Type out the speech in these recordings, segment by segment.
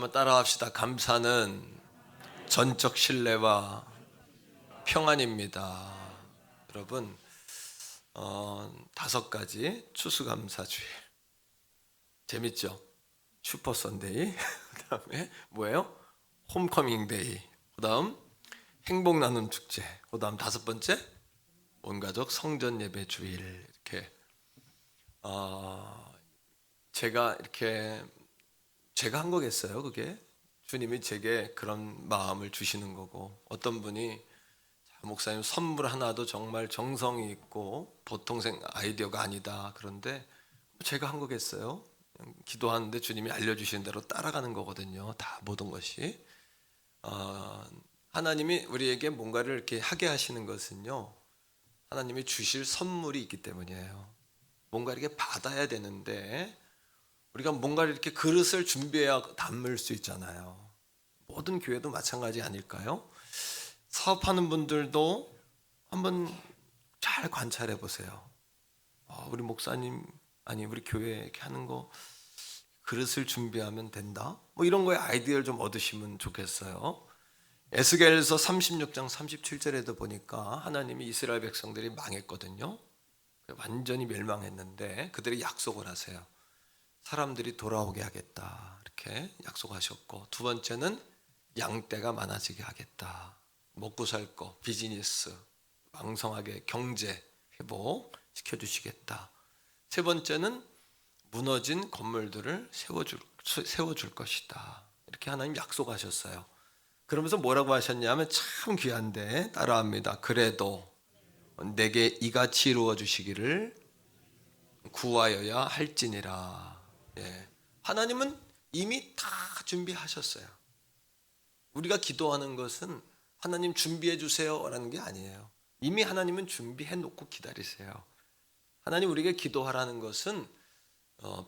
한번 따라합시다. 감사는 전적 신뢰와 평안입니다. 여러분, 5가지 추수감사주일 재밌죠? 슈퍼 선데이, 그다음에 뭐예요? 홈커밍 데이, 그다음 행복 나눔 축제, 그다음 5번째 온 가족 성전 예배 주일. 이렇게 제가 한 거겠어요. 그게 주님이 제게 그런 마음을 주시는 거고, 어떤 분이 목사님 선물 하나도 정말 정성이 있고 보통 아이디어가 아니다, 그런데 제가 한 거겠어요. 기도하는데 주님이 알려주시는 대로 따라가는 거거든요. 다 모든 것이 하나님이 우리에게 뭔가를 이렇게 하게 하시는 것은요, 하나님이 주실 선물이 있기 때문이에요. 뭔가 이렇게 받아야 되는데 우리가 뭔가를 이렇게 그릇을 준비해야 담을 수 있잖아요. 모든 교회도 마찬가지 아닐까요? 사업하는 분들도 한번 잘 관찰해 보세요. 우리 목사님, 아니 우리 교회 이렇게 하는 거 그릇을 준비하면 된다, 뭐 이런 거에 아이디어를 좀 얻으시면 좋겠어요. 에스겔서 36장 37절에도 보니까 하나님이 이스라엘 백성들이 망했거든요. 완전히 멸망했는데 그들이 약속을 하세요. 사람들이 돌아오게 하겠다, 이렇게 약속하셨고, 두 번째는 양떼가 많아지게 하겠다, 먹고 살 거, 비즈니스 왕성하게 경제 회복 시켜주시겠다. 세 번째는 무너진 건물들을 세워줄 것이다, 이렇게 하나님 약속하셨어요. 그러면서 뭐라고 하셨냐면 참 귀한데 따라합니다. 그래도 내게 이같이 이루어 주시기를 구하여야 할지니라. 하나님은 이미 다 준비하셨어요. 우리가 기도하는 것은 하나님 준비해 주세요 라는 게 아니에요. 이미 하나님은 준비해 놓고 기다리세요. 하나님 우리에게 기도하라는 것은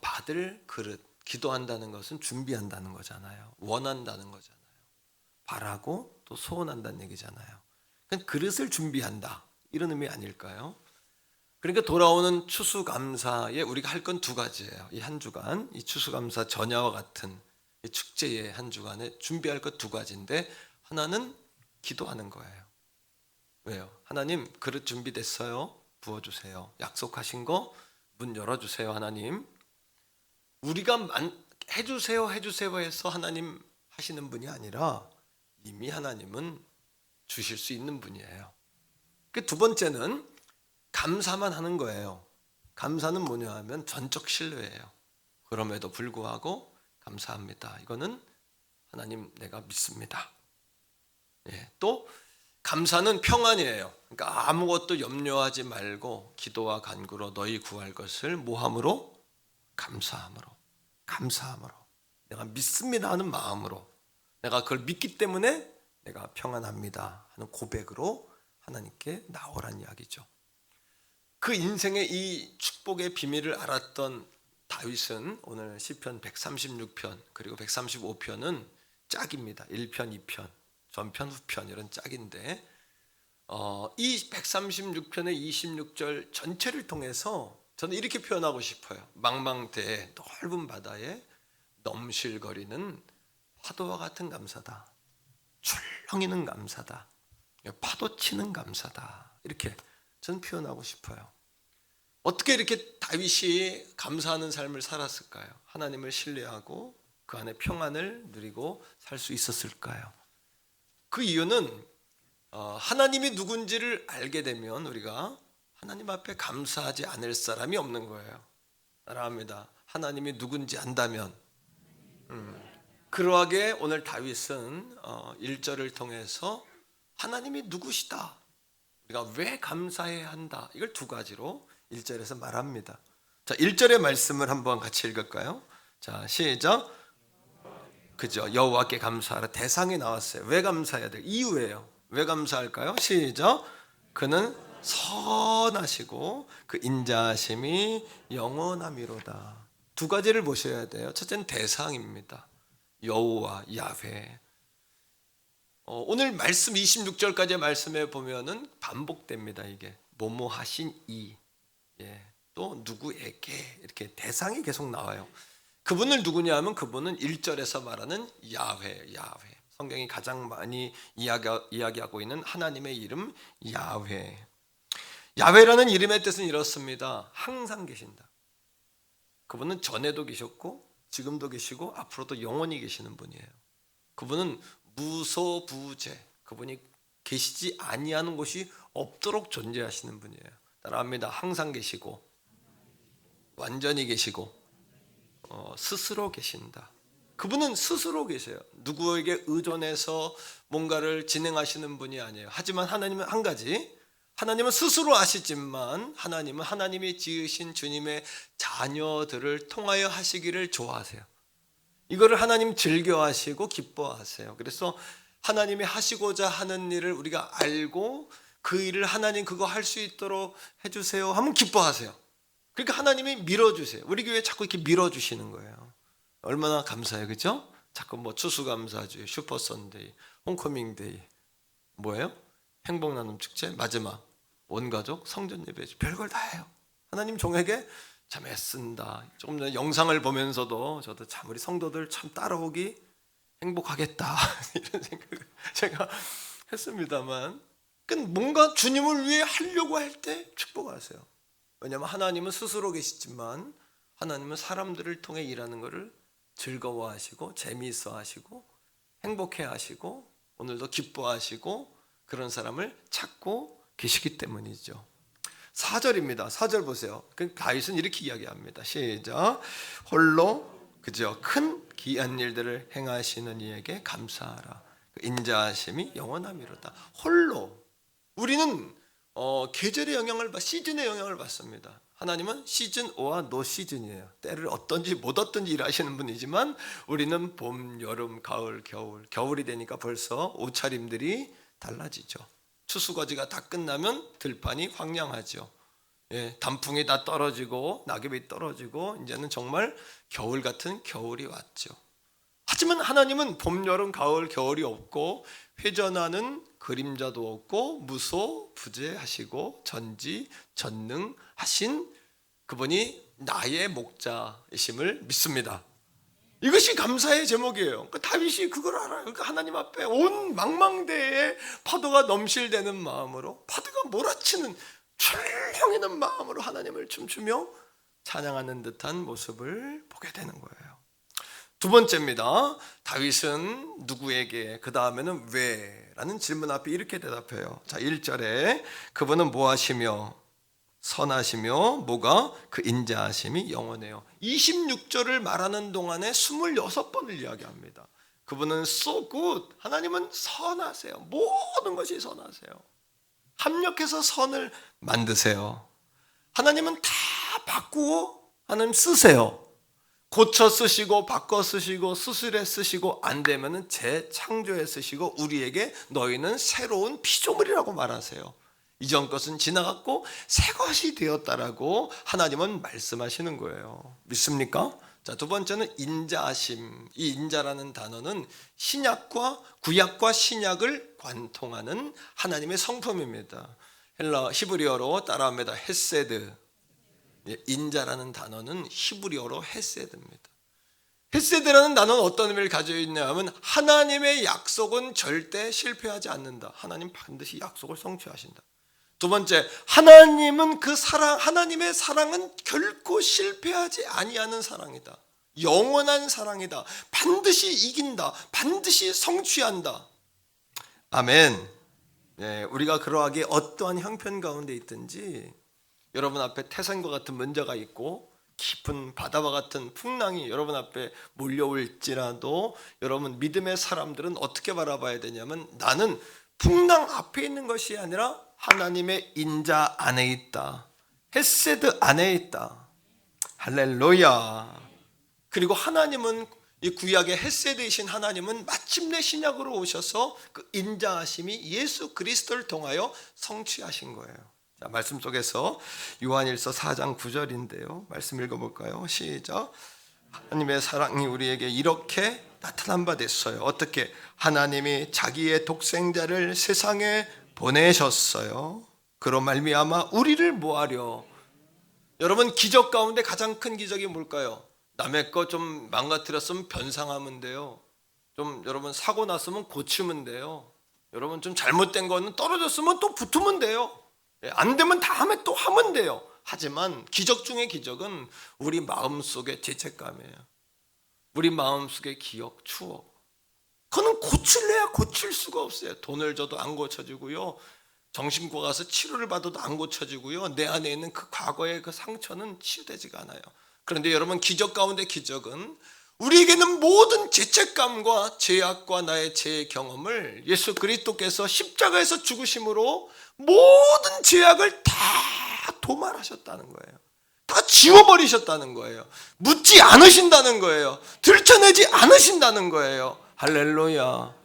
받을 그릇, 기도한다는 것은 준비한다는 거잖아요. 원한다는 거잖아요. 바라고 또 소원한다는 얘기잖아요. 그러니까 그릇을 준비한다, 이런 의미 아닐까요? 그러니까 돌아오는 추수감사에 우리가 할 건 2가지예요. 이 한 주간, 이 추수감사 전야와 같은 이 축제의 한 주간에 준비할 것 2가지인데, 하나는 기도하는 거예요. 왜요? 하나님 그릇 준비됐어요, 부어주세요. 약속하신 거 문 열어주세요. 하나님, 우리가 해주세요 해서 하나님 하시는 분이 아니라 이미 하나님은 주실 수 있는 분이에요. 그 2번째는 감사만 하는 거예요. 감사는 뭐냐 하면 전적 신뢰예요. 그럼에도 불구하고 감사합니다, 이거는 하나님 내가 믿습니다. 또 감사는 평안이에요. 그러니까 아무것도 염려하지 말고 기도와 간구로 너희 구할 것을 뭐함으로? 감사함으로 내가 믿습니다 하는 마음으로, 내가 그걸 믿기 때문에 내가 평안합니다 하는 고백으로 하나님께 나오란 이야기죠. 그 인생의 이 축복의 비밀을 알았던 다윗은 오늘 시편 136편 그리고 135편은 짝입니다. 1편, 2편, 전편, 후편, 이런 짝인데 이 136편의 26절 전체를 통해서 저는 이렇게 표현하고 싶어요. 망망대해 넓은 바다에 넘실거리는 파도와 같은 감사다, 출렁이는 감사다, 파도 치는 감사다, 이렇게 저는 표현하고 싶어요. 어떻게 이렇게 다윗이 감사하는 삶을 살았을까요? 하나님을 신뢰하고 그 안에 평안을 누리고 살 수 있었을까요? 그 이유는 하나님이 누군지를 알게 되면 우리가 하나님 앞에 감사하지 않을 사람이 없는 거예요. 따라합니다. 하나님이 누군지 안다면. 그러하게 오늘 다윗은 1절을 통해서 하나님이 누구시다, 우리가 왜 감사해야 한다, 이걸 2가지로 1절에서 말합니다. 자, 1절의 말씀을 한번 같이 읽을까요? 자, 시작. 그죠? 여호와께 감사하라. 대상이 나왔어요. 왜 감사해야 돼요? 이유예요. 왜 감사할까요? 시작. 그는 선하시고 그 인자하심이 영원함이로다. 2가지를 보셔야 돼요. 첫째는 대상입니다. 여호와, 야훼. 오늘 말씀 26절까지의 말씀에 보면은 반복됩니다. 이게 뭐뭐 하신 이, 또 누구에게, 이렇게 대상이 계속 나와요. 그분을 누구냐 하면 그분은 1절에서 말하는 야훼. 성경이 가장 많이 이야기하고 있는 하나님의 이름 야훼. 야훼라는 이름의 뜻은 이렇습니다. 항상 계신다. 그분은 전에도 계셨고 지금도 계시고 앞으로도 영원히 계시는 분이에요. 그분은 무소부재. 그분이 계시지 아니하는 곳이 없도록 존재하시는 분이에요. 따라합니다. 항상 계시고 완전히 계시고 스스로 계신다. 그분은 스스로 계세요. 누구에게 의존해서 뭔가를 진행하시는 분이 아니에요. 하지만 하나님은 한 가지, 하나님은 스스로 아시지만 하나님은 하나님이 지으신 주님의 자녀들을 통하여 하시기를 좋아하세요. 이거를 하나님 즐겨하시고 기뻐하세요. 그래서 하나님이 하시고자 하는 일을 우리가 알고 그 일을 하나님 그거 할 수 있도록 해주세요 하면 기뻐하세요. 그러니까 하나님이 밀어주세요. 우리 교회에 자꾸 이렇게 밀어주시는 거예요. 얼마나 감사해요, 그렇죠? 자꾸 뭐 추수감사주의, 슈퍼선데이, 홈커밍데이, 뭐예요? 행복나눔 축제, 마지막 온가족 성전예배, 별걸 다 해요. 하나님 종에게 참 애쓴다. 조금 전에 영상을 보면서도 저도 참 우리 성도들 참 따라오기 행복하겠다 이런 생각을 제가 했습니다만, 뭔가 주님을 위해 하려고 할 때 축복하세요. 왜냐하면 하나님은 스스로 계시지만 하나님은 사람들을 통해 일하는 것을 즐거워하시고 재미있어하시고 행복해하시고 오늘도 기뻐하시고 그런 사람을 찾고 계시기 때문이죠. 4절입니다. 4절 보세요. 다윗은 이렇게 이야기합니다. 시작. 홀로 그저 큰 기이한 일들을 행하시는 이에게 감사하라. 그 인자하심이 영원함이로다. 홀로. 우리는 계절의 영향을 시즌의 영향을 받습니다. 하나님은 시즌 O와 노 시즌이에요. 때를 어떤지 못 어떤지 일하시는 분이지만 우리는 봄, 여름, 가을, 겨울. 겨울이 되니까 벌써 옷차림들이 달라지죠. 추수거지가 다 끝나면 들판이 황량하죠. 단풍이 다 떨어지고 낙엽이 떨어지고 이제는 정말 겨울 같은 겨울이 왔죠. 하지만 하나님은 봄, 여름, 가을, 겨울이 없고 회전하는 그림자도 없고 무소부재하시고 전지전능하신 그분이 나의 목자이심을 믿습니다. 이것이 감사의 제목이에요. 다윗이 그걸 알아요. 그러니까 하나님 앞에 온 망망대해에 파도가 넘실대는 마음으로, 파도가 몰아치는 출렁이는 마음으로 하나님을 춤추며 찬양하는 듯한 모습을 보게 되는 거예요. 두 번째입니다. 다윗은 누구에게, 그 다음에는 왜? 라는 질문 앞에 이렇게 대답해요. 자, 1절에 그분은 뭐하시며 선하시며 뭐가 그 인자하심이 영원해요. 26절을 말하는 동안에 26번을 이야기합니다. 그분은 so good. 하나님은 선하세요. 모든 것이 선하세요. 합력해서 선을 만드세요. 하나님은 다 바꾸고 하나님 쓰세요. 고쳐 쓰시고 바꿔 쓰시고 수술해 쓰시고 안 되면은 재창조해 쓰시고 우리에게 너희는 새로운 피조물이라고 말하세요. 이전 것은 지나갔고 새 것이 되었다라고 하나님은 말씀하시는 거예요. 믿습니까? 자, 두 번째는 인자하심. 이 인자라는 단어는 신약과 구약과 신약을 관통하는 하나님의 성품입니다. 히브리어로 따라합니다. 헤세드. 인자라는 단어는 히브리어로 헤세드입니다. 헤세드라는 단어는 어떤 의미를 가지고 있냐 하면 하나님의 약속은 절대 실패하지 않는다. 하나님 반드시 약속을 성취하신다. 두 번째, 하나님은 그 사랑, 하나님의 사랑은 결코 실패하지 아니하는 사랑이다. 영원한 사랑이다. 반드시 이긴다. 반드시 성취한다. 아멘. 네, 우리가 그러하게 어떠한 형편 가운데 있든지 여러분 앞에 태산과 같은 문제가 있고 깊은 바다와 같은 풍랑이 여러분 앞에 몰려올지라도 여러분 믿음의 사람들은 어떻게 바라봐야 되냐면 나는 풍랑 앞에 있는 것이 아니라 하나님의 인자 안에 있다. 헤세드 안에 있다. 할렐루야. 그리고 하나님은 이 구약의 헤세드이신 하나님은 마침내 신약으로 오셔서 그 인자하심이 예수 그리스도를 통하여 성취하신 거예요. 자, 말씀 속에서 요한일서 4장 9절인데요. 말씀 읽어볼까요? 시작. 하나님의 사랑이 우리에게 이렇게 나타난 바 됐어요. 어떻게? 하나님이 자기의 독생자를 세상에 보내셨어요. 그로 말미암아 우리를 뭐하려? 여러분, 기적 가운데 가장 큰 기적이 뭘까요? 남의 거 좀 망가뜨렸으면 변상하면 돼요. 좀 여러분 사고 났으면 고치면 돼요. 여러분 좀 잘못된 거는 떨어졌으면 또 붙으면 돼요. 안 되면 다음에 또 하면 돼요. 하지만 기적 중의 기적은 우리 마음속의 죄책감이에요. 우리 마음속의 기억, 추억. 그거는 고칠래야 고칠 수가 없어요. 돈을 줘도 안 고쳐지고요. 정신과 가서 치료를 받아도 안 고쳐지고요. 내 안에 있는 그 과거의 그 상처는 치유되지가 않아요. 그런데 여러분 기적 가운데 기적은 우리에게는 모든 죄책감과 죄악과 나의 죄의 경험을 예수 그리스도께서 십자가에서 죽으심으로 모든 죄악을 다 도말하셨다는 거예요. 다 지워버리셨다는 거예요. 묻지 않으신다는 거예요. 들춰내지 않으신다는 거예요. 할렐루야.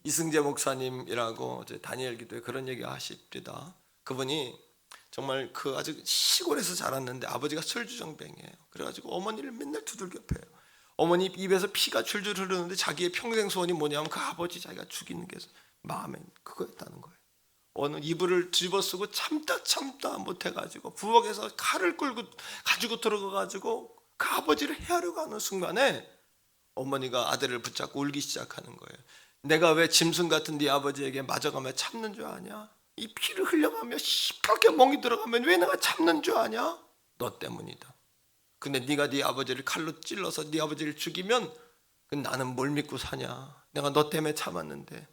이승재 목사님이라고 다니엘 기도에 그런 얘기 하십니다. 그분이 정말 그 아주 시골에서 자랐는데 아버지가 술주정뱅이에요. 그래가지고 어머니를 맨날 두들겨 패요. 어머니 입에서 피가 줄줄 흐르는데 자기의 평생 소원이 뭐냐면 그 아버지 자기가 죽이는 게 마음에 그거였다는 거예요. 어느 이불을 뒤집어쓰고 참다 못해가지고 부엌에서 칼을 끌고 가지고 들어가가지고 그 아버지를 헤아려고 하는 순간에 어머니가 아들을 붙잡고 울기 시작하는 거예요. 내가 왜 짐승 같은 네 아버지에게 맞아가며 참는 줄 아냐? 이 피를 흘려가며 시뻘게 멍이 들어가면 왜 내가 참는 줄 아냐? 너 때문이다. 근데 네가 네 아버지를 칼로 찔러서 네 아버지를 죽이면 나는 뭘 믿고 사냐? 내가 너 때문에 참았는데.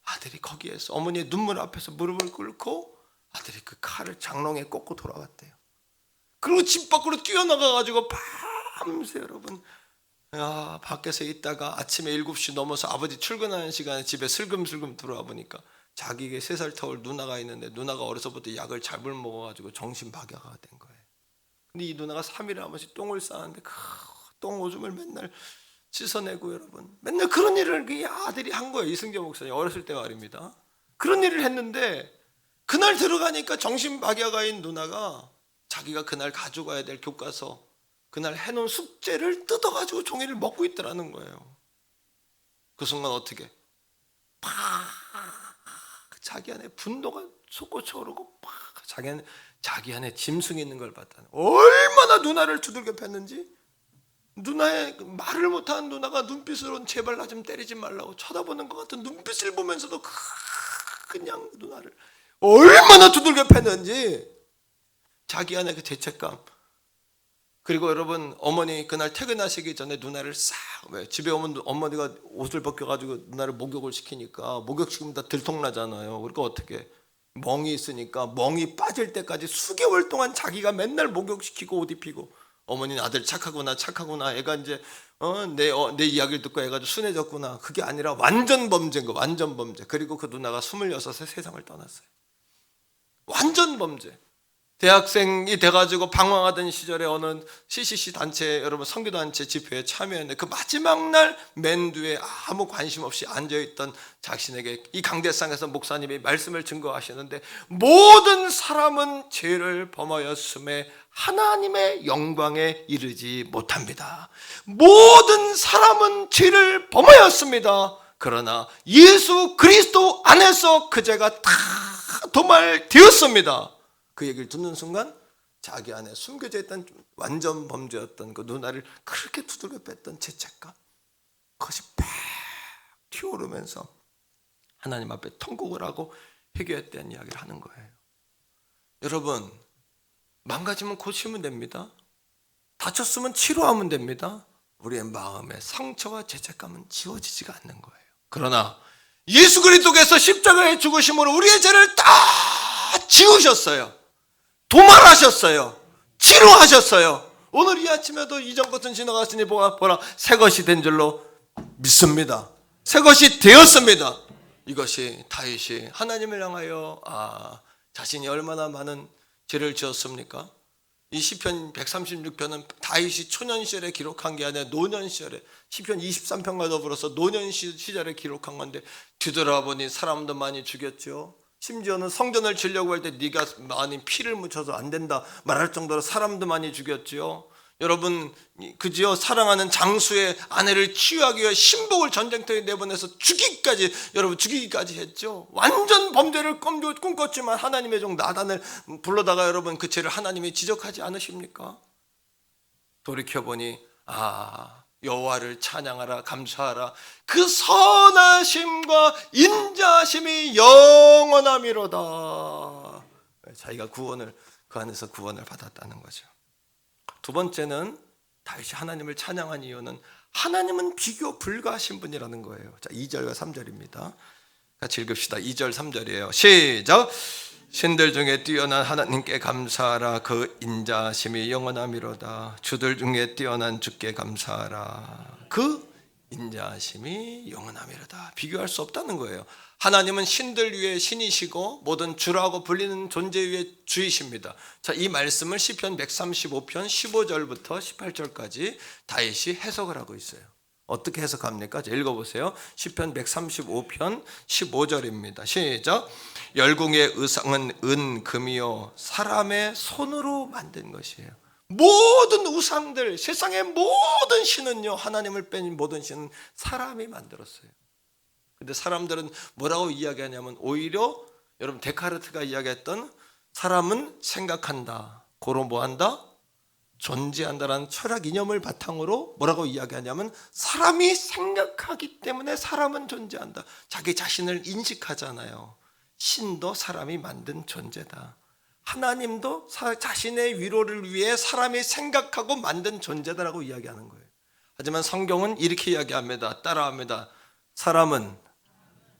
아들이 거기에서 어머니의 눈물 앞에서 무릎을 꿇고 아들이 그 칼을 장롱에 꽂고 돌아갔대요. 그리고 집 밖으로 뛰어나가가지고 밤새 여러분 밖에서 있다가 아침에 7시 넘어서 아버지 출근하는 시간에 집에 슬금슬금 들어와 보니까 자기에게 3살 터울 누나가 있는데 누나가 어려서부터 약을 잘못 먹어가지고 정신박약화가 된 거예요. 근데 이 누나가 3일에 한 번씩 똥을 싸는데 그 똥 오줌을 맨날 씻어내고 여러분 맨날 그런 일을 이 아들이 한 거예요. 이승재 목사님 어렸을 때 말입니다. 그런 일을 했는데 그날 들어가니까 정신박약화인 누나가 자기가 그날 가져가야 될 교과서 그날 해놓은 숙제를 뜯어가지고 종이를 먹고 있더라는 거예요. 그 순간 어떻게 팍 자기 안에 분노가 솟구쳐 오르고 팍 자기 안에 짐승이 있는 걸 봤다는 얼마나 누나를 두들겨 팼는지 누나의 말을 못하는 누나가 눈빛으로 제발 나 좀 때리지 말라고 쳐다보는 것 같은 눈빛을 보면서도 그냥 누나를 얼마나 두들겨 팼는지 자기 안에 그 죄책감. 그리고 여러분 어머니 그날 퇴근하시기 전에 누나를 싹 집에 오면 어머니가 옷을 벗겨가지고 누나를 목욕을 시키니까 목욕시키면 다 들통나잖아요. 그러니까 어떻게 멍이 있으니까 멍이 빠질 때까지 수개월 동안 자기가 맨날 목욕시키고 옷 입히고 어머니는 아들 착하구나 애가 이제 내 이야기를 듣고 애가 좀 순해졌구나. 그게 아니라 완전 범죄인 거 완전 범죄. 그리고 그 누나가 26에 세상을 떠났어요. 완전 범죄. 대학생이 돼가지고 방황하던 시절에 어느 CCC 단체 여러분 선교단체 집회에 참여했는데 그 마지막 날 맨 뒤에 아무 관심 없이 앉아있던 자신에게 이 강대상에서 목사님이 말씀을 증거하시는데 모든 사람은 죄를 범하였음에 하나님의 영광에 이르지 못합니다. 모든 사람은 죄를 범하였습니다. 그러나 예수 그리스도 안에서 그 죄가 다 도말되었습니다. 그 얘기를 듣는 순간 자기 안에 숨겨져 있던 완전 범죄였던 그 누나를 그렇게 두들겨 뺐던 죄책감 그것이 팍 튀어오르면서 하나님 앞에 통곡을 하고 회개했다는 이야기를 하는 거예요. 여러분 망가지면 고치면 됩니다. 다쳤으면 치료하면 됩니다. 우리의 마음의 상처와 죄책감은 지워지지가 않는 거예요. 그러나 예수 그리스도께서 십자가에 죽으심으로 우리의 죄를 다 지우셨어요. 도말하셨어요. 치료하셨어요. 오늘 이 아침에도 이전 것은 지나갔으니 보라 새 것이 된 줄로 믿습니다. 새 것이 되었습니다. 이것이 다윗이 하나님을 향하여 자신이 얼마나 많은 죄를 지었습니까? 이 시편 136편은 다윗이 초년 시절에 기록한 게 아니라 노년 시절에 시편 23편과 더불어서 노년 시절에 기록한 건데 뒤돌아보니 사람도 많이 죽였죠. 심지어는 성전을 지려고 할 때 네가 많이 피를 묻혀서 안 된다 말할 정도로 사람도 많이 죽였지요. 여러분 그지요 사랑하는 장수의 아내를 치유하기 위해 신복을 전쟁터에 내보내서 죽이기까지 했죠. 완전 범죄를 꿈꿨지만 하나님의 종 나단을 불러다가 여러분 그 죄를 하나님이 지적하지 않으십니까? 돌이켜보니 여호와를 찬양하라 감사하라 그 선하심과 인자하심이 영원함이로다. 자기가 구원을 그 안에서 구원을 받았다는 거죠. 두 번째는 다윗이 하나님을 찬양한 이유는 하나님은 비교 불가하신 분이라는 거예요. 자, 2절과 3절입니다. 같이 읽읍시다. 2절 3절이에요. 시작. 신들 중에 뛰어난 하나님께 감사하라. 그 인자하심이 영원함이로다. 주들 중에 뛰어난 주께 감사하라. 그 인자하심이 영원함이로다. 비교할 수 없다는 거예요. 하나님은 신들 위에 신이시고 모든 주라고 불리는 존재 위에 주이십니다. 자, 이 말씀을 시편 135편 15절부터 18절까지 다윗이 해석을 하고 있어요. 어떻게 해석합니까? 자, 읽어보세요. 시편 135편 15절입니다. 시작. 열궁의 의상은 은, 금이요 사람의 손으로 만든 것이에요. 모든 우상들, 세상의 모든 신은요, 하나님을 뺀 모든 신은 사람이 만들었어요. 근데 사람들은 뭐라고 이야기하냐면 오히려 여러분 데카르트가 이야기했던 사람은 생각한다, 고로 뭐한다? 존재한다라는 철학 이념을 바탕으로 뭐라고 이야기하냐면 사람이 생각하기 때문에 사람은 존재한다. 자기 자신을 인식하잖아요. 신도 사람이 만든 존재다. 하나님도 자신의 위로를 위해 사람이 생각하고 만든 존재다라고 이야기하는 거예요. 하지만 성경은 이렇게 이야기합니다. 따라합니다. 사람은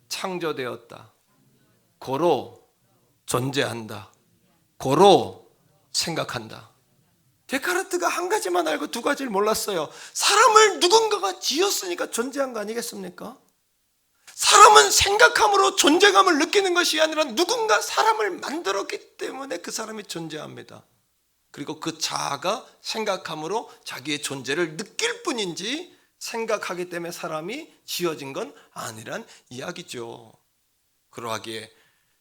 창조되었다. 고로 존재한다. 고로 생각한다. 데카르트가 한 가지만 알고 두 가지를 몰랐어요. 사람을 누군가가 지었으니까 존재한 거 아니겠습니까? 사람은 생각함으로 존재감을 느끼는 것이 아니라 누군가 사람을 만들었기 때문에 그 사람이 존재합니다. 그리고 그 자아가 생각함으로 자기의 존재를 느낄 뿐인지 생각하기 때문에 사람이 지어진 건 아니란 이야기죠. 그러하기에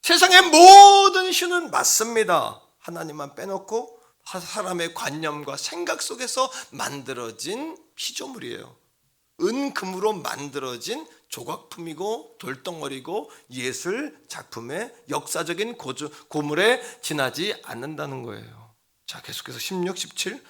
세상의 모든 신은 맞습니다. 하나님만 빼놓고 사람의 관념과 생각 속에서 만들어진 피조물이에요. 은금으로 만들어진 조각품이고 돌덩어리고 예술 작품의 역사적인 고물에 지나지 않는다는 거예요. 자, 계속해서 16, 17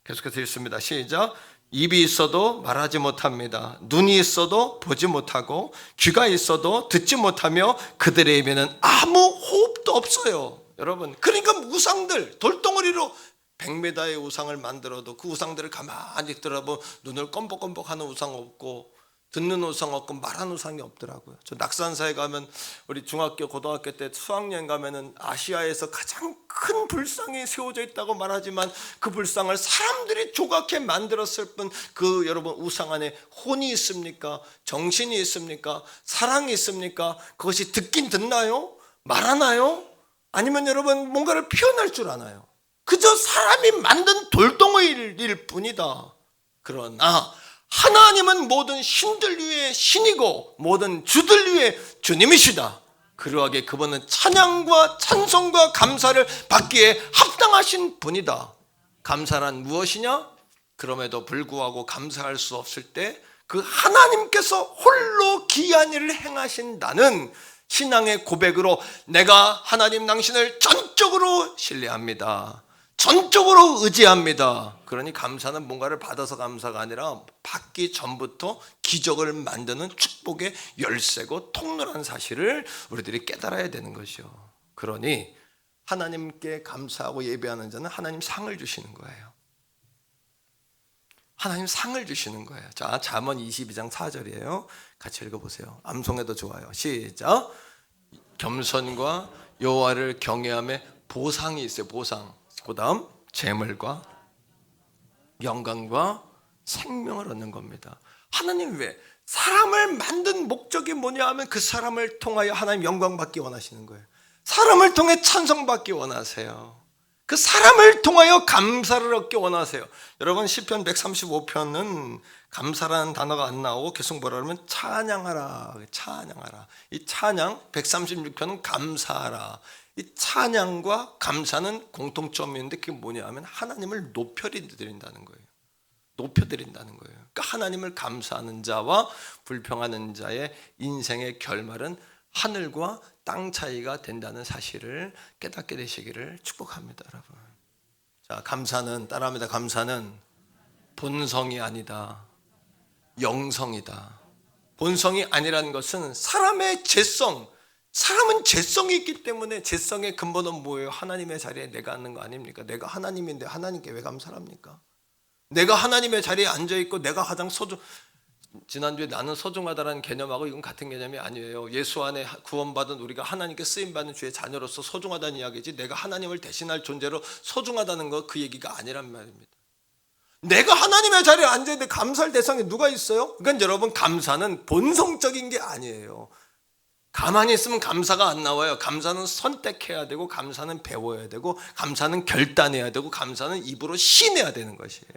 계속해서 읽습니다. 시작. 입이 있어도 말하지 못합니다. 눈이 있어도 보지 못하고 귀가 있어도 듣지 못하며 그들의 입에는 아무 호흡도 없어요. 여러분, 그러니까 우상들 돌덩어리로 100m의 우상을 만들어도 그 우상들을 가만히 들어보면 눈을 껌뻑껌뻑 하는 우상 없고 듣는 우상 없고 말하는 우상이 없더라고요. 저 낙산사에 가면 우리 중학교 고등학교 때 수학여행 가면은 아시아에서 가장 큰 불상이 세워져 있다고 말하지만 그 불상을 사람들이 조각해 만들었을 뿐 그 여러분 우상 안에 혼이 있습니까? 정신이 있습니까? 사랑이 있습니까? 그것이 듣긴 듣나요? 말하나요? 아니면 여러분 뭔가를 표현할 줄 아나요? 그저 사람이 만든 돌덩어리일 뿐이다. 그러나 하나님은 모든 신들 위에 신이고 모든 주들 위에 주님이시다. 그러하게 그분은 찬양과 찬송과 감사를 받기에 합당하신 분이다. 감사란 무엇이냐? 그럼에도 불구하고 감사할 수 없을 때 그 하나님께서 홀로 기이한 일을 행하신다는 신앙의 고백으로 내가 하나님 당신을 전적으로 신뢰합니다. 전적으로 의지합니다. 그러니 감사는 뭔가를 받아서 감사가 아니라 받기 전부터 기적을 만드는 축복의 열쇠고 통로라는 사실을 우리들이 깨달아야 되는 것이죠. 그러니 하나님께 감사하고 예배하는 자는 하나님 상을 주시는 거예요. 하나님 상을 주시는 거예요. 자, 잠언 22장 4절이에요. 같이 읽어보세요. 암송해도 좋아요. 시작. 겸손과 여호와를 경외함에 보상이 있어요. 보상. 그 다음 재물과 영광과 생명을 얻는 겁니다. 하나님 왜? 사람을 만든 목적이 뭐냐 하면 그 사람을 통하여 하나님 영광 받기 원하시는 거예요. 사람을 통해 찬송 받기 원하세요. 그 사람을 통하여 감사를 얻기 원하세요. 여러분 시편 135편은 감사라는 단어가 안 나오고 계속 뭐라 그러면 찬양하라. 찬양하라. 이 찬양 136편은 감사하라. 이 찬양과 감사는 공통점이 있는데 그게 뭐냐 하면 하나님을 높여드린다는 거예요. 높여드린다는 거예요. 그러니까 하나님을 감사하는 자와 불평하는 자의 인생의 결말은 하늘과 땅 차이가 된다는 사실을 깨닫게 되시기를 축복합니다, 여러분. 자, 감사는 따라합니다. 감사는 본성이 아니다. 영성이다. 본성이 아니라는 것은 사람의 죄성, 사람은 죄성이 있기 때문에 죄성의 근본은 뭐예요? 하나님의 자리에 내가 앉는 거 아닙니까? 내가 하나님인데 하나님께 왜 감사합니까? 내가 하나님의 자리에 앉아있고 내가 가장 지난주에 나는 소중하다라는 개념하고 이건 같은 개념이 아니에요. 예수 안에 구원받은 우리가 하나님께 쓰임받는 주의 자녀로서 소중하다는 이야기지, 내가 하나님을 대신할 존재로 소중하다는 거 그 얘기가 아니란 말입니다. 내가 하나님의 자리에 앉아있는데 감사할 대상에 누가 있어요? 그러니까 여러분, 감사는 본성적인 게 아니에요. 가만히 있으면 감사가 안 나와요. 감사는 선택해야 되고, 감사는 배워야 되고, 감사는 결단해야 되고, 감사는 입으로 시내야 되는 것이에요.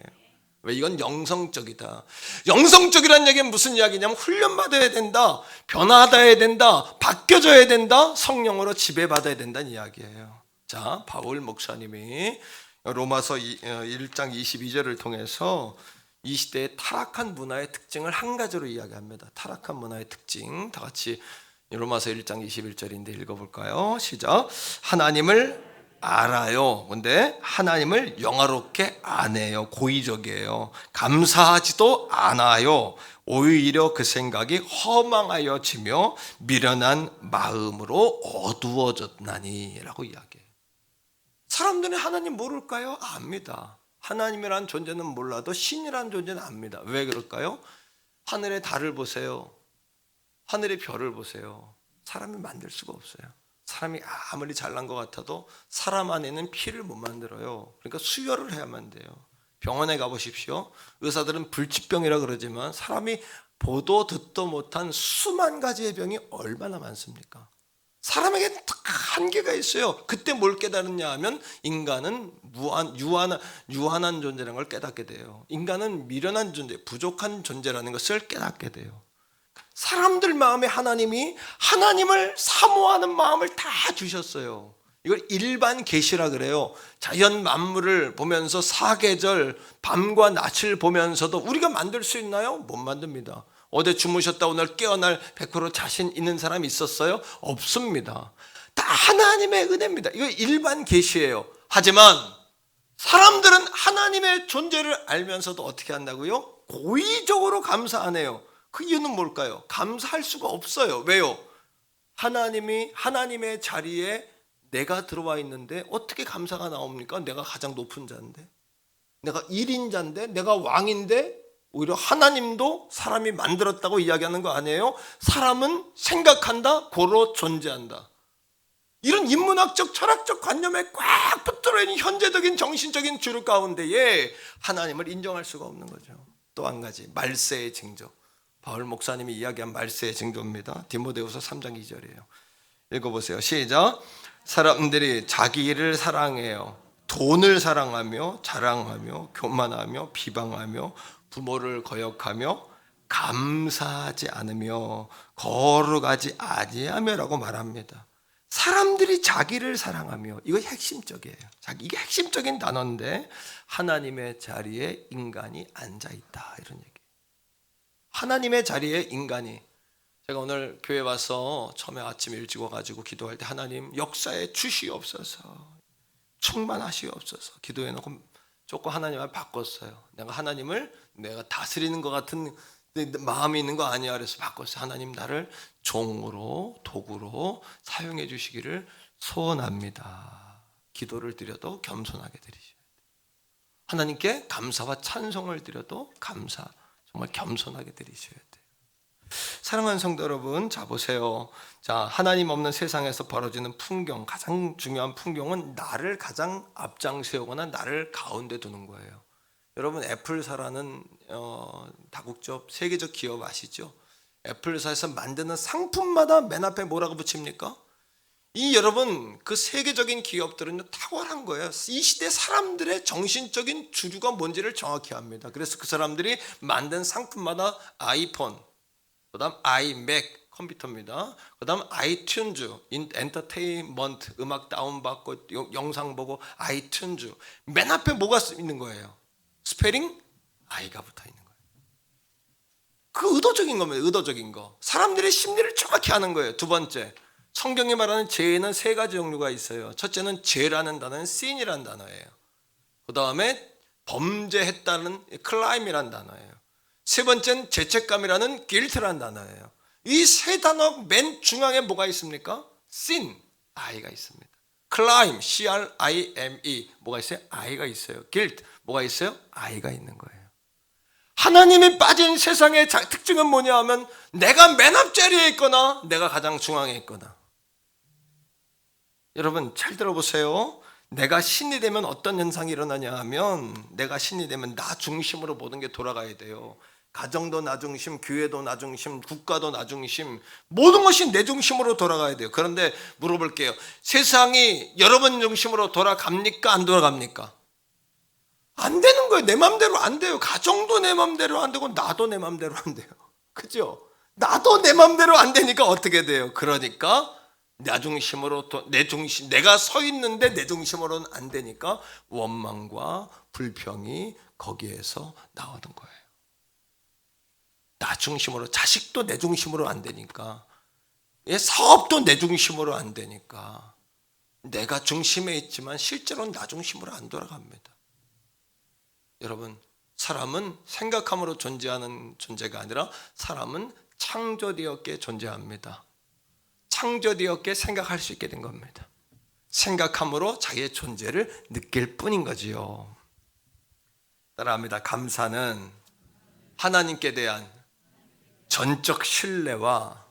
왜? 이건 영성적이다. 영성적이라는 얘기는 무슨 이야기냐면 훈련받아야 된다, 변화받아야 된다, 바뀌어져야 된다, 성령으로 지배받아야 된다는 이야기예요. 자, 바울 목사님이 로마서 1장 22절을 통해서 이 시대의 타락한 문화의 특징을 한 가지로 이야기합니다. 타락한 문화의 특징, 다 같이 로마서 1장 21절인데 읽어볼까요? 시작. 하나님을 알아요. 근데 하나님을 영화롭게 안 해요. 고의적이에요. 감사하지도 않아요. 오히려 그 생각이 허망하여지며 미련한 마음으로 어두워졌나니 라고 이야기해요. 사람들은 하나님 모를까요? 압니다. 하나님이란 존재는 몰라도 신이란 존재는 압니다. 왜 그럴까요? 하늘의 달을 보세요. 하늘의 별을 보세요. 사람이 만들 수가 없어요. 사람이 아무리 잘난 것 같아도 사람 안에는 피를 못 만들어요. 그러니까 수혈을 해야만 돼요. 병원에 가보십시오. 의사들은 불치병이라 그러지만 사람이 보도 듣도 못한 수만 가지의 병이 얼마나 많습니까? 사람에게 딱 한계가 있어요. 그때 뭘 깨달았냐 하면 인간은 유한한 존재라는 걸 깨닫게 돼요. 인간은 미련한 존재, 부족한 존재라는 것을 깨닫게 돼요. 사람들 마음에 하나님이 하나님을 사모하는 마음을 다 주셨어요. 이걸 일반 계시라 그래요. 자연 만물을 보면서 사계절 밤과 낮을 보면서도 우리가 만들 수 있나요? 못 만듭니다. 어제 주무셨다 오늘 깨어날 100% 자신 있는 사람이 있었어요? 없습니다. 다 하나님의 은혜입니다. 이거 일반 계시예요. 하지만 사람들은 하나님의 존재를 알면서도 어떻게 한다고요? 고의적으로 감사 안 해요. 그 이유는 뭘까요? 감사할 수가 없어요. 왜요? 하나님이 하나님의 자리에 내가 들어와 있는데 어떻게 감사가 나옵니까? 내가 가장 높은 자인데, 내가 1인자인데, 내가 왕인데, 오히려 하나님도 사람이 만들었다고 이야기하는 거 아니에요? 사람은 생각한다, 고로 존재한다. 이런 인문학적 철학적 관념에 꽉 붙들어 있는 현재적인 정신적인 주류 가운데에 하나님을 인정할 수가 없는 거죠. 또 한 가지, 말세의 징조. 바울 목사님이 이야기한 말세의 징조입니다. 디모데후서 3장 2절이에요. 읽어보세요. 시작. 사람들이 자기 일을 사랑해요. 돈을 사랑하며 자랑하며 교만하며 비방하며 부모를 거역하며 감사하지 않으며 거룩하지 아니하며라고 말합니다. 사람들이 자기를 사랑하며, 이거 핵심적이에요. 이게 핵심적인 단어인데 하나님의 자리에 인간이 앉아있다, 이런 얘기. 하나님의 자리에 인간이, 제가 오늘 교회 와서 처음에 아침 일찍 와가지고 기도할 때 하나님 역사에 주시옵소서, 충만하시옵소서 기도해놓고 조금 하나님을 바꿨어요. 내가 다스리는 것 같은 마음이 있는 거 아니야 그래서 바꿨어요. 하나님 나를 종으로 도구로 사용해 주시기를 소원합니다. 기도를 드려도 겸손하게 드리셔야 돼요. 하나님께 감사와 찬송을 드려도 정말 겸손하게 드리셔야 돼요. 사랑하는 성도 여러분, 자 보세요. 자, 하나님 없는 세상에서 벌어지는 풍경, 가장 중요한 풍경은 나를 가장 앞장 세우거나 나를 가운데 두는 거예요. 여러분, 애플사라는 다국적 세계적 기업 아시죠? 애플사에서 만드는 상품마다 맨 앞에 뭐라고 붙입니까? 여러분, 그 세계적인 기업들은 탁월한 거예요. 이 시대 사람들의 정신적인 주류가 뭔지를 정확히 압니다. 그래서 그 사람들이 만든 상품마다 아이폰, 그 다음 아이맥 컴퓨터입니다. 그 다음 아이튠즈, 엔터테인먼트, 음악 다운받고 영상 보고 아이튠즈. 맨 앞에 뭐가 있는 거예요? 스페링? 아이가 붙어 있는 거예요. 그 의도적인 겁니다. 의도적인 거. 사람들의 심리를 정확히 아는 거예요. 두 번째, 성경이 말하는 죄에는 세 가지 종류가 있어요. 첫째는 죄라는 단어는 sin이라는 단어예요. 그 다음에 범죄했다는 클라임이란 단어예요. 세 번째는 죄책감이라는 guilt라는 단어예요. 이 세 단어 맨 중앙에 뭐가 있습니까? sin, I가 있습니다. climb, C-R-I-M-E, 뭐가 있어요? I가 있어요. guilt, 뭐가 있어요? I가 있는 거예요. 하나님이 빠진 세상의 특징은 뭐냐 하면 내가 맨 앞자리에 있거나 내가 가장 중앙에 있거나. 여러분 잘 들어보세요. 내가 신이 되면 어떤 현상이 일어나냐 하면 내가 신이 되면 나 중심으로 모든 게 돌아가야 돼요. 가정도 나 중심, 교회도 나 중심, 국가도 나 중심, 모든 것이 내 중심으로 돌아가야 돼요. 그런데 물어볼게요. 세상이 여러분 중심으로 돌아갑니까? 안 돌아갑니까? 안 되는 거예요. 내 맘대로 안 돼요. 가정도 내 맘대로 안 되고 나도 내 맘대로 안 돼요. 그죠? 나도 내 맘대로 안 되니까 어떻게 돼요? 그러니까 내 중심으로 내가 서 있는데 내 중심으로는 안 되니까 원망과 불평이 거기에서 나오는 거예요. 나 중심으로, 자식도 내 중심으로 안 되니까, 사업도 내 중심으로 안 되니까 내가 중심에 있지만 실제로는 나 중심으로 안 돌아갑니다. 여러분, 사람은 생각함으로 존재하는 존재가 아니라 사람은 창조되었기에 존재합니다. 창조되었기에 생각할 수 있게 된 겁니다. 생각함으로 자기의 존재를 느낄 뿐인 거지요. 따라합니다. 감사는 하나님께 대한 전적 신뢰와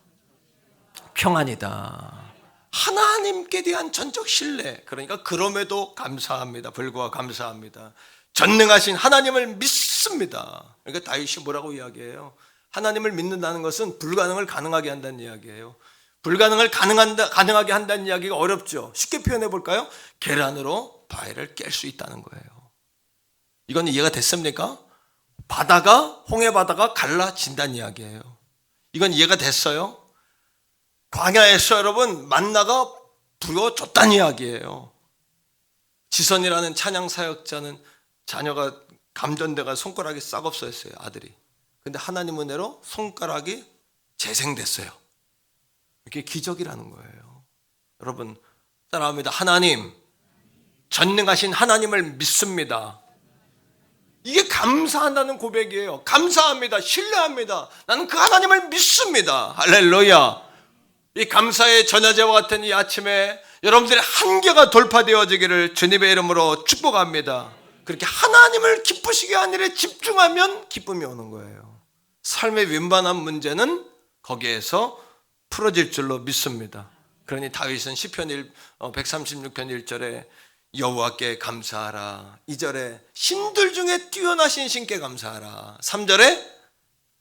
평안이다. 하나님께 대한 전적 신뢰. 그러니까 그럼에도 감사합니다. 불구하고 감사합니다. 전능하신 하나님을 믿습니다. 그러니까 다윗이 뭐라고 이야기해요? 하나님을 믿는다는 것은 불가능을 가능하게 한다는 이야기예요. 불가능을 가능하게 한다는 이야기가 어렵죠. 쉽게 표현해 볼까요? 계란으로 바위를 깰 수 있다는 거예요. 이건 이해가 됐습니까? 홍해 바다가 갈라진다는 이야기예요. 이건 이해가 됐어요? 광야에서 여러분 만나가 부어졌다는 이야기예요. 지선이라는 찬양 사역자는 자녀가 감전돼가 손가락이 싹 없어졌어요. 아들이. 근데 하나님 은혜로 손가락이 재생됐어요. 이게 기적이라는 거예요. 여러분 따라합니다. 하나님, 전능하신 하나님을 믿습니다. 이게 감사한다는 고백이에요. 감사합니다. 신뢰합니다. 나는 그 하나님을 믿습니다. 할렐루야. 이 감사의 전야제와 같은 이 아침에 여러분들의 한계가 돌파되어지기를 주님의 이름으로 축복합니다. 그렇게 하나님을 기쁘시게 하는 일에 집중하면 기쁨이 오는 거예요. 삶의 윈반한 문제는 거기에서 풀어질 줄로 믿습니다. 그러니 다윗은 시편 136편 1절에 여호와께 감사하라. 2절에 신들 중에 뛰어나신 신께 감사하라. 3절에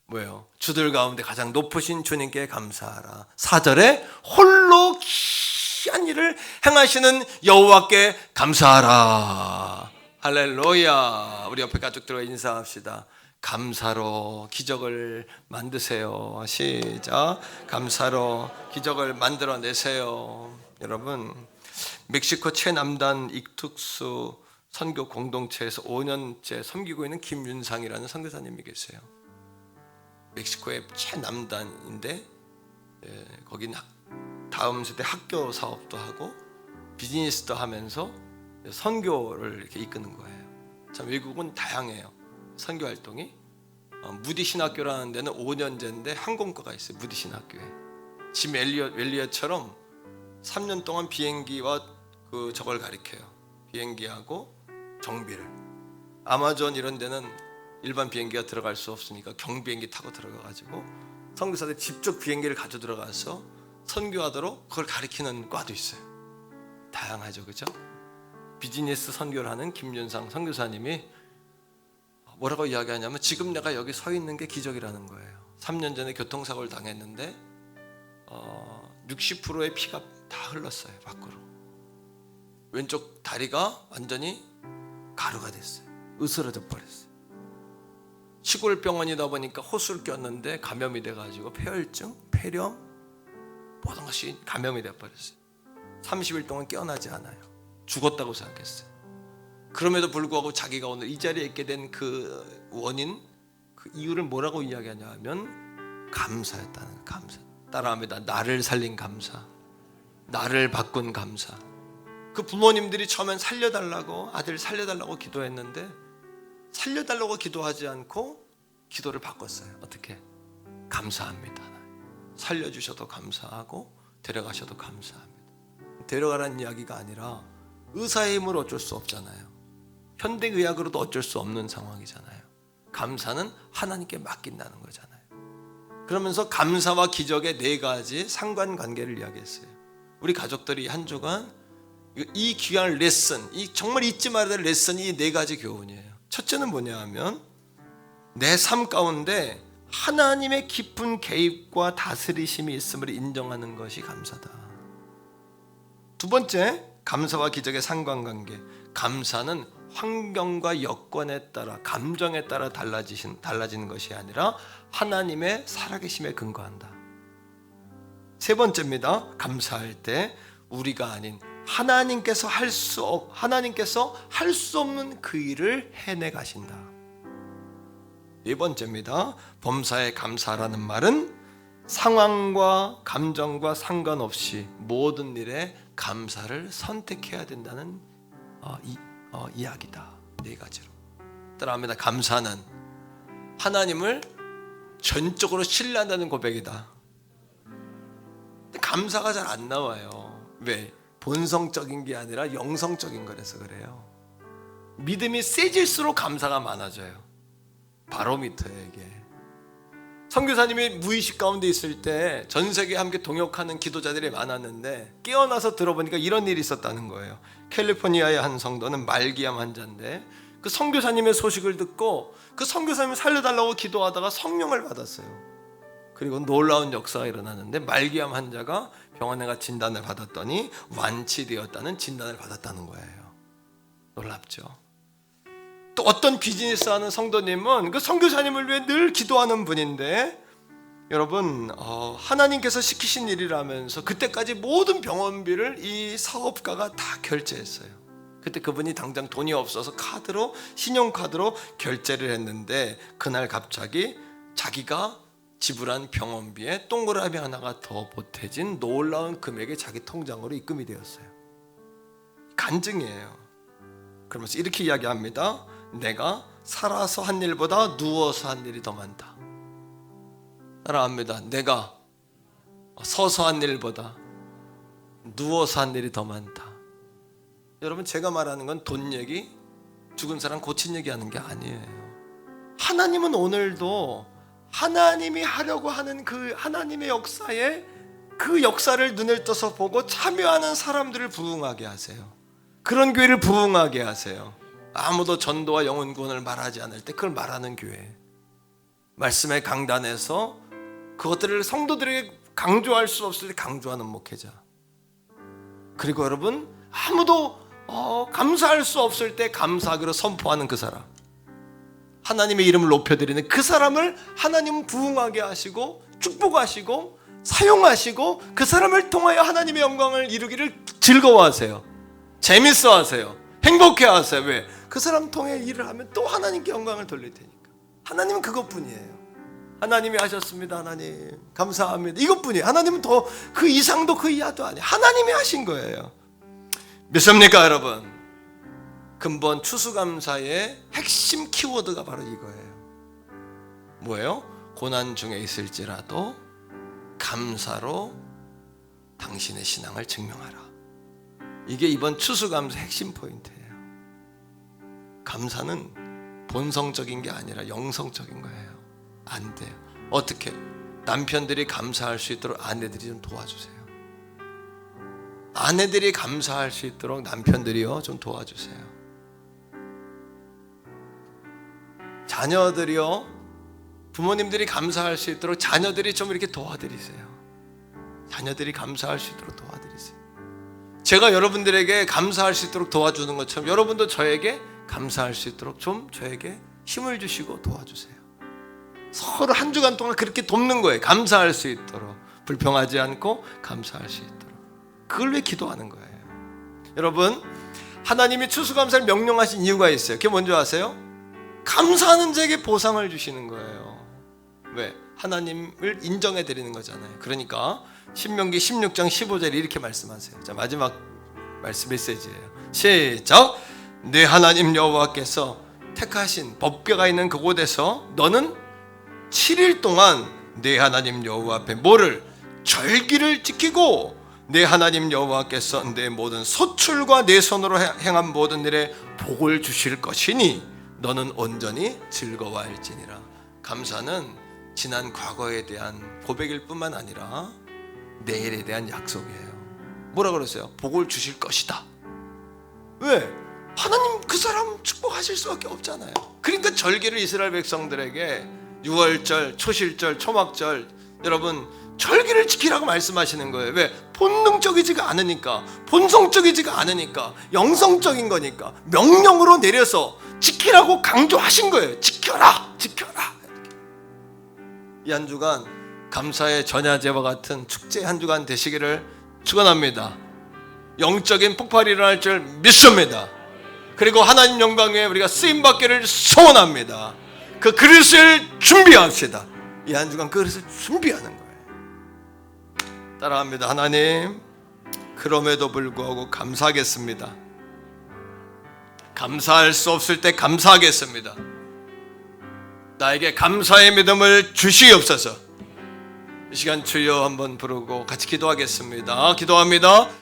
뭐예요? 주들 가운데 가장 높으신 주님께 감사하라. 4절에 홀로 기이한 일을 행하시는 여호와께 감사하라. 할렐루야. 우리 옆에 가족들과 인사합시다. 감사로 기적을 만드세요. 시작. 감사로 기적을 만들어내세요. 여러분, 멕시코 최남단 익투스 선교 공동체에서 5년째 섬기고 있는 김윤상이라는 선교사님이 계세요. 멕시코의 최남단인데 거기는 다음 세대 학교 사업도 하고 비즈니스도 하면서 선교를 이렇게 이끄는 거예요. 참 외국은 다양해요. 선교 활동이. 무디 신학교라는 데는 5년제인데 항공과가 있어요. 무디 신학교에. 짐 엘리엇처럼 3년 동안 비행기와 저걸 가르쳐요. 비행기하고 정비를. 아마존 이런 데는 일반 비행기가 들어갈 수 없으니까 경비행기 타고 들어가가지고 선교사들 직접 비행기를 가져 들어가서 선교하도록 그걸 가르치는 과도 있어요. 다양하죠, 그죠? 비즈니스 선교를 하는 김윤상 선교사님이 뭐라고 이야기하냐면 지금 내가 여기 서 있는 게 기적이라는 거예요. 3년 전에 교통사고를 당했는데 60%의 피가 다 흘렀어요, 밖으로. 왼쪽 다리가 완전히 가루가 됐어요. 으스러져 버렸어요. 시골 병원이다 보니까 호수를 꼈는데 감염이 돼가지고 폐혈증, 폐렴 모든 것이 감염이 돼버렸어요. 30일 동안 깨어나지 않아요. 죽었다고 생각했어요. 그럼에도 불구하고 자기가 오늘 이 자리에 있게 된 그 원인, 그 이유를 뭐라고 이야기하냐 하면 감사였다는 감사. 따라합니다. 나를 살린 감사, 나를 바꾼 감사. 그 부모님들이 처음엔 살려달라고, 아들 살려달라고 기도했는데 살려달라고 기도하지 않고 기도를 바꿨어요. 어떻게? 감사합니다. 살려주셔도 감사하고 데려가셔도 감사합니다. 데려가라는 이야기가 아니라 의사의 힘으로 어쩔 수 없잖아요. 현대의학으로도 어쩔 수 없는 상황이잖아요. 감사는 하나님께 맡긴다는 거잖아요. 그러면서 감사와 기적의 4가지 상관관계를 이야기했어요. 우리 가족들이 한 주간 이 귀한 레슨, 이 정말 잊지 말아야 될 레슨이 이 4가지 교훈이에요. 첫째는 뭐냐 하면 내 삶 가운데 하나님의 깊은 개입과 다스리심이 있음을 인정하는 것이 감사다. 두 번째, 감사와 기적의 상관관계. 감사는 환경과 여건에 따라, 감정에 따라 달라지는 것이 아니라 하나님의 살아계심에 근거한다. 세 번째입니다. 감사할 때 우리가 아닌 하나님께서 할 수 없는 그 일을 해내 가신다. 네 번째입니다. 범사에 감사라는 말은 상황과 감정과 상관없이 모든 일에 감사를 선택해야 된다는 이야기다. 4가지로 따라합니다. 감사는 하나님을 전적으로 신뢰한다는 고백이다. 근데 감사가 잘 안 나와요. 왜? 본성적인 게 아니라 영성적인 거라서 그래요. 믿음이 세질수록 감사가 많아져요. 바로미터예요 이게. 선교사님이 무의식 가운데 있을 때 전 세계에 함께 동역하는 기도자들이 많았는데 깨어나서 들어보니까 이런 일이 있었다는 거예요. 캘리포니아의 한 성도는 말기암 환자인데 그 선교사님의 소식을 듣고 그 선교사님을 살려달라고 기도하다가 성령을 받았어요. 그리고 놀라운 역사가 일어나는데 말기암 환자가 병원에 가 진단을 받았더니 완치되었다는 진단을 받았다는 거예요. 놀랍죠. 또 어떤 비즈니스 하는 성도님은 그 선교사님을 위해 늘 기도하는 분인데 여러분 하나님께서 시키신 일이라면서 그때까지 모든 병원비를 이 사업가가 다 결제했어요. 그때 그분이 당장 돈이 없어서 신용카드로 결제를 했는데 그날 갑자기 자기가 지불한 병원비에 동그라미 하나가 더 보태진 놀라운 금액이 자기 통장으로 입금이 되었어요. 간증이에요. 그러면서 이렇게 이야기합니다. 내가 살아서 한 일보다 누워서 한 일이 더 많다. 따라합니다. 내가 서서 한 일보다 누워서 한 일이 더 많다. 여러분, 제가 말하는 건 돈 얘기, 죽은 사람 고친 얘기 하는 게 아니에요. 하나님은 오늘도 하나님이 하려고 하는 그 하나님의 역사에 그 역사를 눈을 떠서 보고 참여하는 사람들을 부흥하게 하세요. 그런 교회를 부흥하게 하세요. 아무도 전도와 영혼 구원을 말하지 않을 때 그걸 말하는 교회, 말씀의 강단에서 그것들을 성도들에게 강조할 수 없을 때 강조하는 목회자, 그리고 여러분 아무도 감사할 수 없을 때 감사하기로 선포하는 그 사람, 하나님의 이름을 높여드리는 그 사람을 하나님은 부흥하게 하시고 축복하시고 사용하시고 그 사람을 통하여 하나님의 영광을 이루기를 즐거워하세요. 재밌어하세요. 행복해하세요. 왜? 그 사람 통해 일을 하면 또 하나님께 영광을 돌릴 테니까. 하나님은 그것뿐이에요. 하나님이 하셨습니다. 하나님 감사합니다. 이것뿐이에요. 하나님은 더 그 이상도 그 이하도 아니에요. 하나님이 하신 거예요. 믿습니까 여러분? 근본 추수감사의 핵심 키워드가 바로 이거예요. 뭐예요? 고난 중에 있을지라도 감사로 당신의 신앙을 증명하라. 이게 이번 추수감사 핵심 포인트예요. 감사는 본성적인 게 아니라 영성적인 거예요. 안 돼요. 어떻게? 남편들이 감사할 수 있도록 아내들이 좀 도와주세요. 아내들이 감사할 수 있도록 남편들이요 좀 도와주세요. 자녀들이요, 부모님들이 감사할 수 있도록 자녀들이 좀 이렇게 도와드리세요. 자녀들이 감사할 수 있도록 도와드리세요. 제가 여러분들에게 감사할 수 있도록 도와주는 것처럼 여러분도 저에게 감사할 수 있도록 좀 저에게 힘을 주시고 도와주세요. 서로 한 주간 동안 그렇게 돕는 거예요. 감사할 수 있도록, 불평하지 않고 감사할 수 있도록. 그걸 위해 기도하는 거예요. 여러분, 하나님이 추수감사를 명령하신 이유가 있어요. 그게 뭔지 아세요? 감사하는 자에게 보상을 주시는 거예요. 왜? 하나님을 인정해 드리는 거잖아요. 그러니까 신명기 16장 15절에 이렇게 말씀하세요. 자, 마지막 말씀 메시지예요. 시작. 네 하나님 여호와께서 택하신 법궤가 있는 그곳에서 너는 7일 동안 내 하나님 여호와 앞에 뭐를? 절기를 지키고 내 하나님 여호와께서 내 모든 소출과 내 손으로 행한 모든 일에 복을 주실 것이니 너는 온전히 즐거워할지니라. 감사는 지난 과거에 대한 고백일 뿐만 아니라 내일에 대한 약속이에요. 뭐라 그랬어요? 복을 주실 것이다. 왜? 하나님 그 사람 축복하실 수밖에 없잖아요. 그러니까 절기를 이스라엘 백성들에게 6월절, 초실절, 초막절, 여러분 절기를 지키라고 말씀하시는 거예요. 왜? 본능적이지가 않으니까, 본성적이지가 않으니까, 영성적인 거니까 명령으로 내려서 지키라고 강조하신 거예요. 지켜라, 지켜라. 이 한 주간 감사의 전야제와 같은 축제 한 주간 되시기를 축원합니다. 영적인 폭발이 일어날 줄 믿습니다. 그리고 하나님 영광에 우리가 쓰임받기를 소원합니다. 그 그릇을 준비합시다. 이 한 주간 그 그릇을 준비하는 거예요. 따라합니다. 하나님, 그럼에도 불구하고 감사하겠습니다. 감사할 수 없을 때 감사하겠습니다. 나에게 감사의 믿음을 주시옵소서. 이 시간 주여 한번 부르고 같이 기도하겠습니다. 기도합니다.